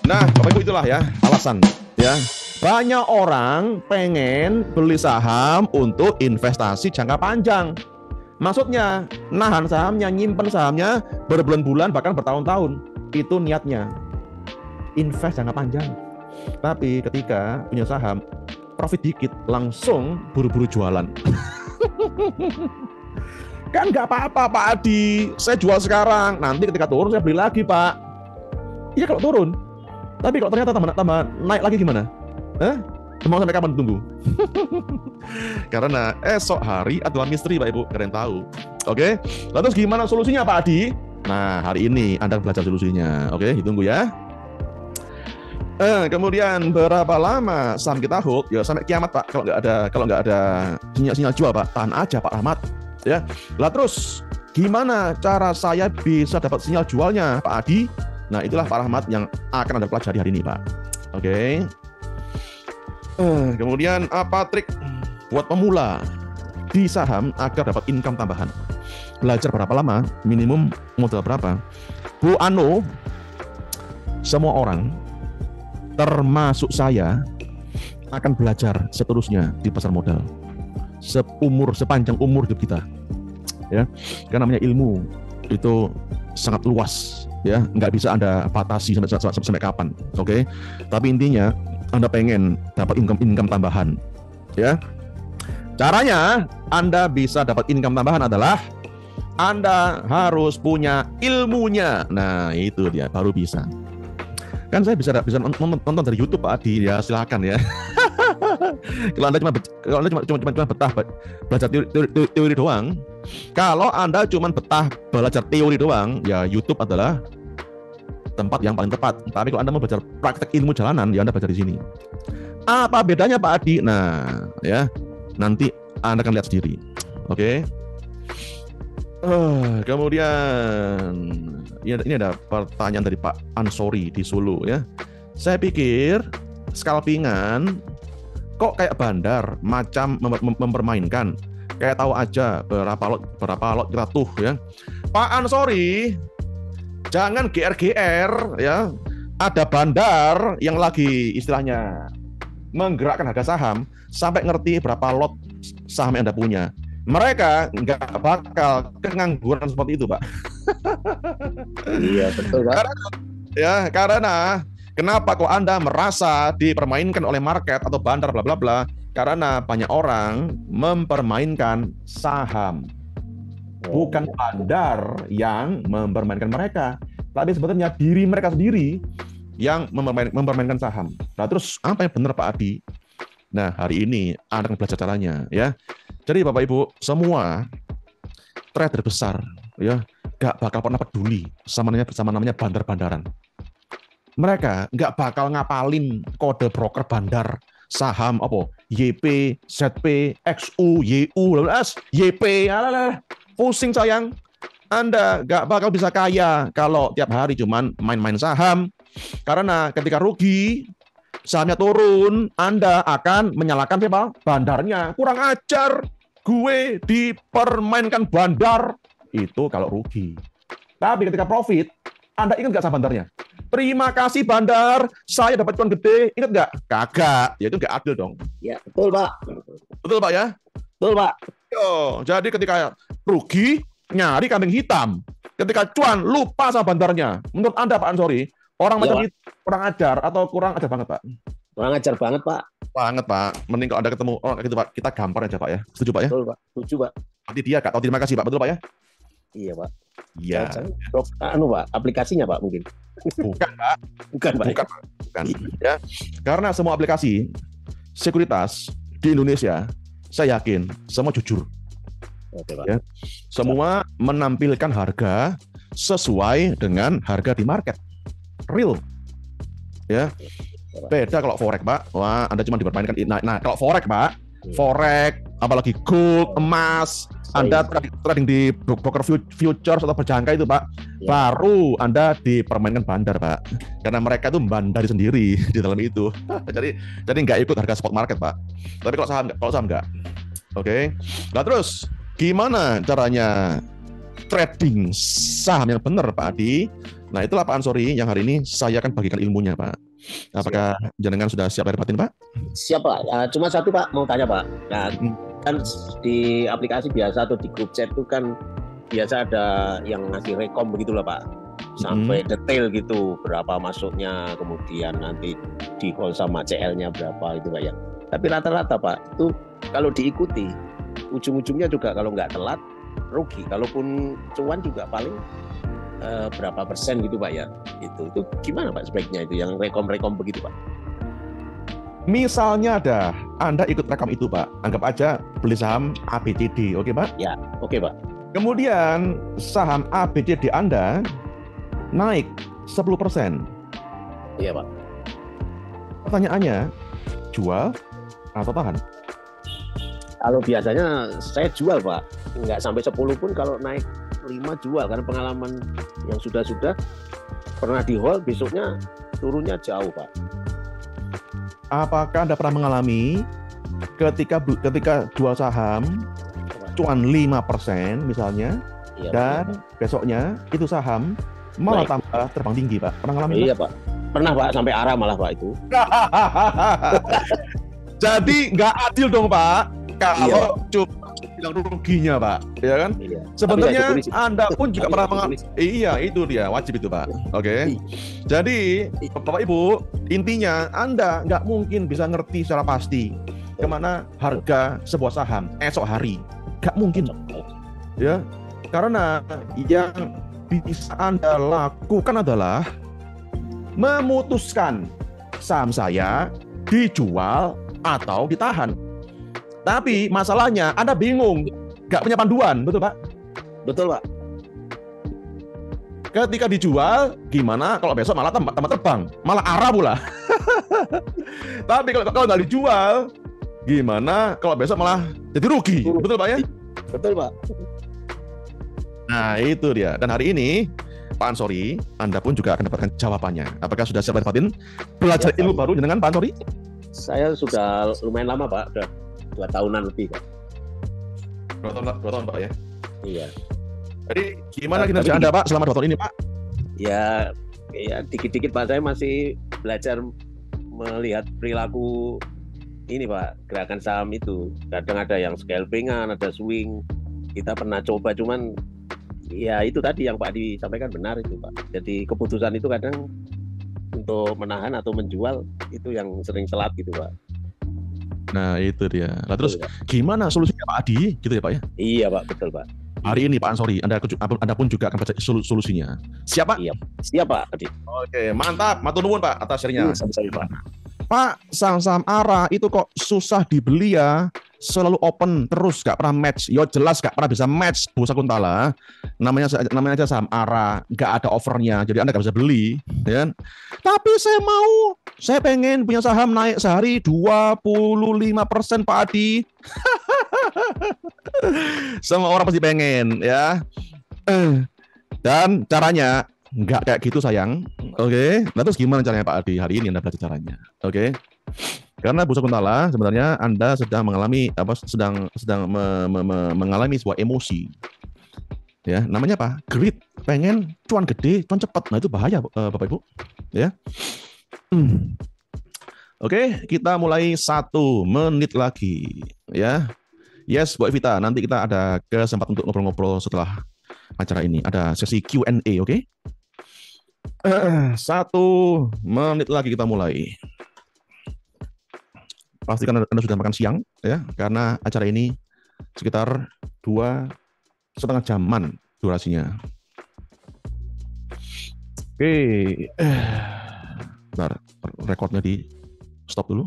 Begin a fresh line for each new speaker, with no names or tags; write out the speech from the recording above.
Nah, Bapak Ibu itulah ya alasan ya. Banyak orang pengen beli saham untuk investasi jangka panjang. Maksudnya nahan sahamnya, nyimpen sahamnya berbulan-bulan bahkan bertahun-tahun. Itu niatnya. Invest jangka panjang. Tapi ketika punya saham profit dikit langsung buru-buru jualan. Kan nggak apa-apa Pak Adi, saya jual sekarang, nanti ketika turun saya beli lagi Pak. Iya kalau turun. Tapi kalau ternyata tambah naik lagi gimana? Mau sampai kapan tunggu? Karena esok hari adalah misteri Pak Ibu, kalian tahu. Oke, lalu gimana solusinya Pak Adi? Nah, hari ini Anda belajar solusinya. Oke, ditunggu ya. Kemudian berapa lama saham kita hold? Ya sampai kiamat Pak. Kalau nggak ada sinyal jual Pak, tahan aja Pak Rahmat. Ya. Lah terus gimana cara saya bisa dapat sinyal jualnya Pak Adi? Nah, itulah Pak Rahmat yang akan Anda pelajari hari ini Pak. Oke. Kemudian apa trik buat pemula di saham agar dapat income tambahan? Belajar berapa lama? Minimum modal berapa? Bu Ano, semua orang termasuk saya akan belajar seterusnya di pasar modal sepanjang umur hidup kita ya, karena namanya ilmu itu sangat luas ya, nggak bisa Anda batasi sampai kapan. Oke. Tapi intinya Anda pengen dapat income tambahan ya, caranya Anda bisa dapat income tambahan adalah Anda harus punya ilmunya. Nah itu dia baru bisa. Kan saya bisa nonton dari YouTube Pak Adi ya, silakan ya. Kalau Anda cuma betah belajar teori doang, kalau Anda cuma betah belajar teori doang, ya YouTube adalah tempat yang paling tepat. Tapi kalau Anda mau belajar praktek ilmu jalanan, ya Anda belajar di sini. Apa bedanya Pak Adi? Nah, ya nanti Anda akan lihat sendiri. Oke. Kemudian ini ada pertanyaan dari Pak Ansori di Solo ya. Saya pikir scalpingan kok kayak bandar, macam mempermainkan. Kayak tahu aja berapa lot kita tuh ya. Pak Ansori, jangan GR ya. Ada bandar yang lagi istilahnya menggerakkan harga saham sampai ngerti berapa lot saham yang Anda punya. Mereka nggak bakal kengangguran seperti itu, Pak.
Iya, betul, Pak.
Karena kenapa kok Anda merasa dipermainkan oleh market atau bandar bla bla bla? Karena banyak orang mempermainkan saham. Bukan bandar yang mempermainkan mereka, tapi sebetulnya diri mereka sendiri yang mempermainkan saham. Nah, terus apa yang benar Pak Adi? Nah, hari ini Anda akan belajar caranya ya. Jadi Bapak Ibu, semua trader besar ya nggak bakal pernah peduli sama namanya bandar-bandaran. Mereka nggak bakal ngapalin kode broker bandar saham apa YP, ZP, XU, YU, YP, pusing sayang. Anda nggak bakal bisa kaya kalau tiap hari cuman main-main saham. Karena ketika rugi, sahamnya turun, Anda akan menyalahkan siapa? Bandarnya. Kurang ajar, gue dipermainkan bandar. Itu kalau rugi. Tapi ketika profit, Anda ingat nggak sama bandarnya? Terima kasih bandar, saya dapat cuan gede. Ingat nggak? Kagak. Ya itu nggak adil dong.
Ya, betul Pak.
Betul Pak ya?
Betul Pak.
Jadi ketika rugi, nyari kambing hitam. Ketika cuan, lupa sama bandarnya. Menurut Anda Pak Ansori, orang macam itu kurang ajar atau kurang ajar banget Pak?
Kurang ajar banget Pak.
Banget Pak. Mending kalau Anda ketemu orang gitu Pak, kita gampar aja Pak ya. Setuju Pak ya?
Betul Pak. Setuju Pak.
Nanti dia kata terima kasih Pak. Betul Pak ya?
Iya Pak.
Iya.
Pak, aplikasinya Pak mungkin.
Bukan Pak.
Bukan Pak.
Bukan. Ya. Karena semua aplikasi sekuritas di Indonesia, saya yakin semua jujur.
Oke, Pak.
Ya. Semua menampilkan harga sesuai dengan harga di market. Real. Ya. Beda kalau forex, Pak. Wah, Anda cuma dipermainkan. Nah, kalau forex, Pak, forex, apalagi gold, emas, Anda trading di broker futures atau berjangka itu, Pak, baru Anda dipermainkan bandar, Pak. Karena mereka itu bandari sendiri di dalam itu. jadi nggak ikut harga spot market, Pak. Tapi kalau saham nggak. Oke. Nah, terus gimana caranya trading saham yang benar, Pak Adi? Nah, itulah Pak Ansori yang hari ini saya akan bagikan ilmunya, Pak. Apakah jenengan sudah siap lahir batin, Pak?
Siap Pak. Cuma satu Pak mau tanya Pak. Nah, kan di aplikasi biasa atau di grup chat itu kan biasa ada yang ngasih rekom begitulah Pak. Sampai detail gitu berapa masuknya, kemudian nanti di call sama CL-nya berapa itu Pak ya. Tapi rata-rata Pak itu kalau diikuti ujung-ujungnya juga kalau nggak telat rugi. Kalaupun cuan juga paling berapa persen gitu Pak ya. Itu gimana Pak sebaiknya itu yang rekom-rekom begitu Pak?
Misalnya Anda ikut rekam itu Pak, anggap aja beli saham ABCD, oke Pak?
Ya, oke Pak.
Kemudian saham ABCD Anda naik 10%.
Iya Pak.
Pertanyaannya, jual atau tahan?
Kalau biasanya saya jual Pak, nggak sampai 10 pun kalau naik 5 jual, karena pengalaman yang sudah pernah di hold besoknya turunnya jauh Pak.
Apakah Anda pernah mengalami ketika jual saham cuan 5% misalnya,
Iya,
dan
Pak.
besoknya itu saham malah tambah terbang tinggi Pak? Pernah mengalami?
Iya Pak. Pernah Pak, sampai arah malah Pak itu.
Jadi nggak adil dong Pak kalau
Iya.
cuma bilang ruginya Pak, ya kan?
Iya.
Sebenarnya
Tapi saya
Anda pun juga
Tapi
pernah
saya
mengalami. Iya, itu dia wajib itu Pak. Oke.
Iya.
Jadi Bapak Ibu, intinya Anda nggak mungkin bisa ngerti secara pasti kemana harga sebuah saham esok hari. Nggak mungkin, ya. Karena yang bisa Anda lakukan adalah memutuskan saham saya dijual atau ditahan. Tapi masalahnya Anda bingung, nggak punya panduan, betul Pak?
Betul Pak.
Ketika dijual, gimana kalau besok malah tambah terbang, malah arah pula. Tapi kalau nggak dijual, gimana kalau besok malah jadi rugi, betul Pak ya?
Betul Pak.
Nah itu dia. Dan hari ini Pak Ansori, Anda pun juga akan dapatkan jawabannya. Apakah sudah siap lahir batin belajar
Ya,
ilmu baru dengan Pak Ansori?
Saya sudah lumayan lama Pak, udah 2 tahunan lebih Pak.
2 tahun Pak ya.
Iya.
Jadi gimana kinerja Anda Pak selama 2 tahun ini Pak?
Ya dikit-dikit Pak, saya masih belajar melihat perilaku ini Pak, gerakan saham itu. Kadang ada yang scalpingan, ada swing. Kita pernah coba, cuman ya itu tadi yang Pak disampaikan benar itu Pak. Jadi keputusan itu kadang untuk menahan atau menjual itu yang sering telat gitu Pak.
Nah itu dia. Nah terus
Betul, Pak.
gimana solusinya Pak Adi? Gitu ya Pak ya?
Iya Pak, betul Pak.
Hari ini Pak Ansori, Anda pun juga akan baca solusinya. Siap Pak?
Iya, siap Pak. Adi.
Oke, mantap. Matur nuwun Pak atas sharingnya.
Sama-sama Pak.
Pak, saham-saham ARA itu kok susah dibeli ya? Selalu open terus, gak pernah match. Yo jelas gak pernah bisa match Bursa Kuntala. Namanya aja saham ARA, gak ada offernya, jadi Anda gak bisa beli, ya kan? Tapi saya pengen punya saham naik sehari 25% Pak Adi. Semua orang pasti pengen, ya. Dan caranya nggak kayak gitu sayang, oke? Nah terus gimana caranya Pak Adi? Hari ini Anda belajar caranya, oke? Karena Bursa Kuntala sebenarnya Anda sedang mengalami mengalami sebuah emosi, ya. Namanya apa? Greed, pengen cuan gede, cuan cepat. Nah itu bahaya Bapak Ibu, ya. Oke, kita mulai 1 menit lagi, ya. Yes, Bu Evita, nanti kita ada kesempatan untuk ngobrol-ngobrol setelah acara ini. Ada sesi Q&A, oke? 1 menit lagi kita mulai. Pastikan Anda sudah makan siang, ya, karena acara ini sekitar 2,5 jaman durasinya. Oke, bentar, rekornya di stop dulu.